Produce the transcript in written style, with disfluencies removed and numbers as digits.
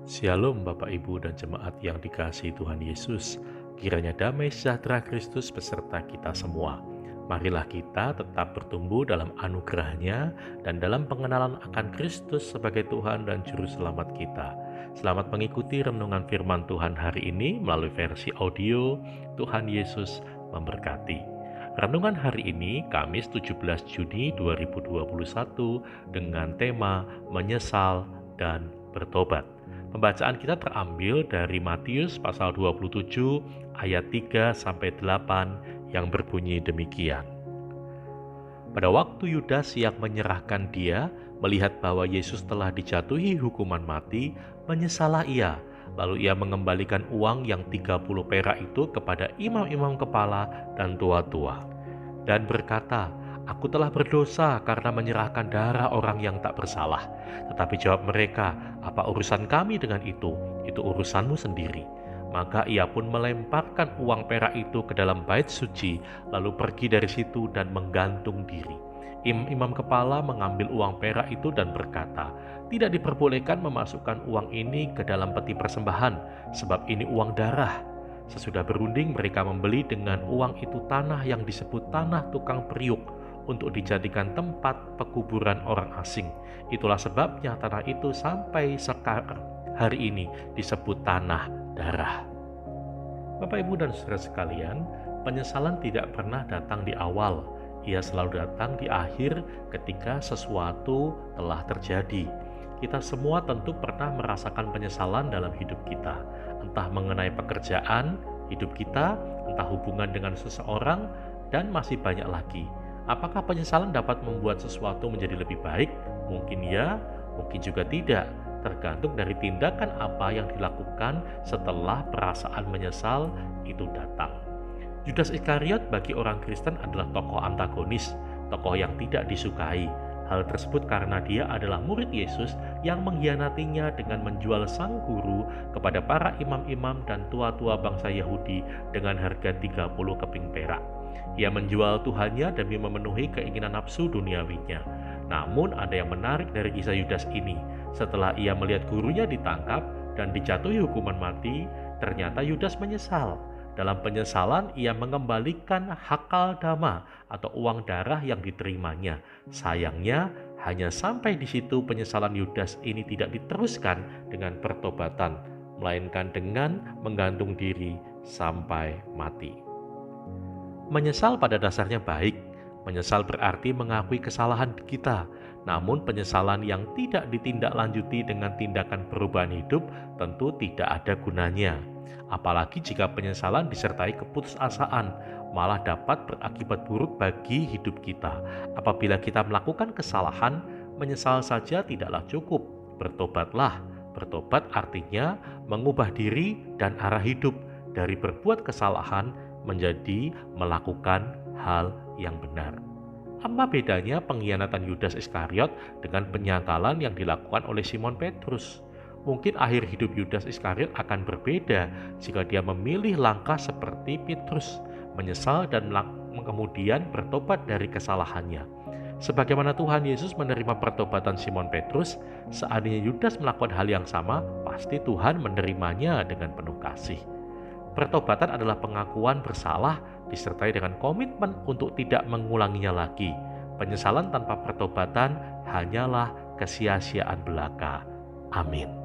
Shalom Bapak Ibu dan jemaat yang dikasihi Tuhan Yesus. Kiranya damai sejahtera Kristus beserta kita semua. Marilah kita tetap bertumbuh dalam anugerah-Nya dan dalam pengenalan akan Kristus sebagai Tuhan dan Juru Selamat kita. Selamat mengikuti renungan firman Tuhan hari ini melalui versi audio. Tuhan Yesus memberkati. Renungan hari ini Kamis 17 Juni 2021 dengan tema menyesal dan bertobat. Pembacaan kita terambil dari Matius pasal 27 ayat 3-8 yang berbunyi demikian. Pada waktu Yudas yang menyerahkan dia melihat bahwa Yesus telah dijatuhi hukuman mati, menyesallah ia. Lalu ia mengembalikan uang yang 30 perak itu kepada imam-imam kepala dan tua-tua dan berkata, "Aku telah berdosa karena menyerahkan darah orang yang tak bersalah." Tetapi jawab mereka, "Apa urusan kami dengan itu? Itu urusanmu sendiri." Maka ia pun melemparkan uang perak itu ke dalam bait suci, lalu pergi dari situ dan menggantung diri. Imam kepala mengambil uang perak itu dan berkata, "Tidak diperbolehkan memasukkan uang ini ke dalam peti persembahan, sebab ini uang darah." Sesudah berunding, mereka membeli dengan uang itu tanah yang disebut tanah tukang periuk, untuk dijadikan tempat pekuburan orang asing. Itulah sebabnya tanah itu sampai sekarang hari ini disebut tanah darah. Bapak, Ibu, dan saudara sekalian, penyesalan tidak pernah datang di awal. Ia selalu datang di akhir ketika sesuatu telah terjadi. Kita semua tentu pernah merasakan penyesalan dalam hidup kita, entah mengenai pekerjaan, hidup kita, entah hubungan dengan seseorang, dan masih banyak lagi. Apakah penyesalan dapat membuat sesuatu menjadi lebih baik? Mungkin ya, mungkin juga tidak. Tergantung dari tindakan apa yang dilakukan setelah perasaan menyesal itu datang. Yudas Iskariot bagi orang Kristen adalah tokoh antagonis, tokoh yang tidak disukai. Hal tersebut karena dia adalah murid Yesus yang mengkhianatinya dengan menjual sang guru kepada para imam-imam dan tua-tua bangsa Yahudi dengan harga 30 keping perak. Ia menjual Tuhannya demi memenuhi keinginan nafsu duniawinya. Namun ada yang menarik dari kisah Yudas ini. Setelah ia melihat gurunya ditangkap dan dijatuhi hukuman mati, ternyata Yudas menyesal. Dalam penyesalan ia mengembalikan hakal dama atau uang darah yang diterimanya. Sayangnya hanya sampai di situ penyesalan Yudas ini tidak diteruskan dengan pertobatan, melainkan dengan menggantung diri sampai mati. Menyesal pada dasarnya baik. Menyesal berarti mengakui kesalahan kita. Namun penyesalan yang tidak ditindaklanjuti dengan tindakan perubahan hidup tentu tidak ada gunanya. Apalagi jika penyesalan disertai keputusasaan, malah dapat berakibat buruk bagi hidup kita. Apabila kita melakukan kesalahan, menyesal saja tidaklah cukup. Bertobatlah. Bertobat artinya mengubah diri dan arah hidup dari berbuat kesalahan menjadi melakukan hal yang benar. Apa bedanya pengkhianatan Yudas Iskariot dengan penyangkalan yang dilakukan oleh Simon Petrus? Mungkin akhir hidup Yudas Iskariot akan berbeda jika dia memilih langkah seperti Petrus, menyesal dan kemudian bertobat dari kesalahannya. Sebagaimana Tuhan Yesus menerima pertobatan Simon Petrus, seandainya Yudas melakukan hal yang sama, pasti Tuhan menerimanya dengan penuh kasih. Pertobatan adalah pengakuan bersalah disertai dengan komitmen untuk tidak mengulanginya lagi. Penyesalan tanpa pertobatan hanyalah kesia-siaan belaka. Amin.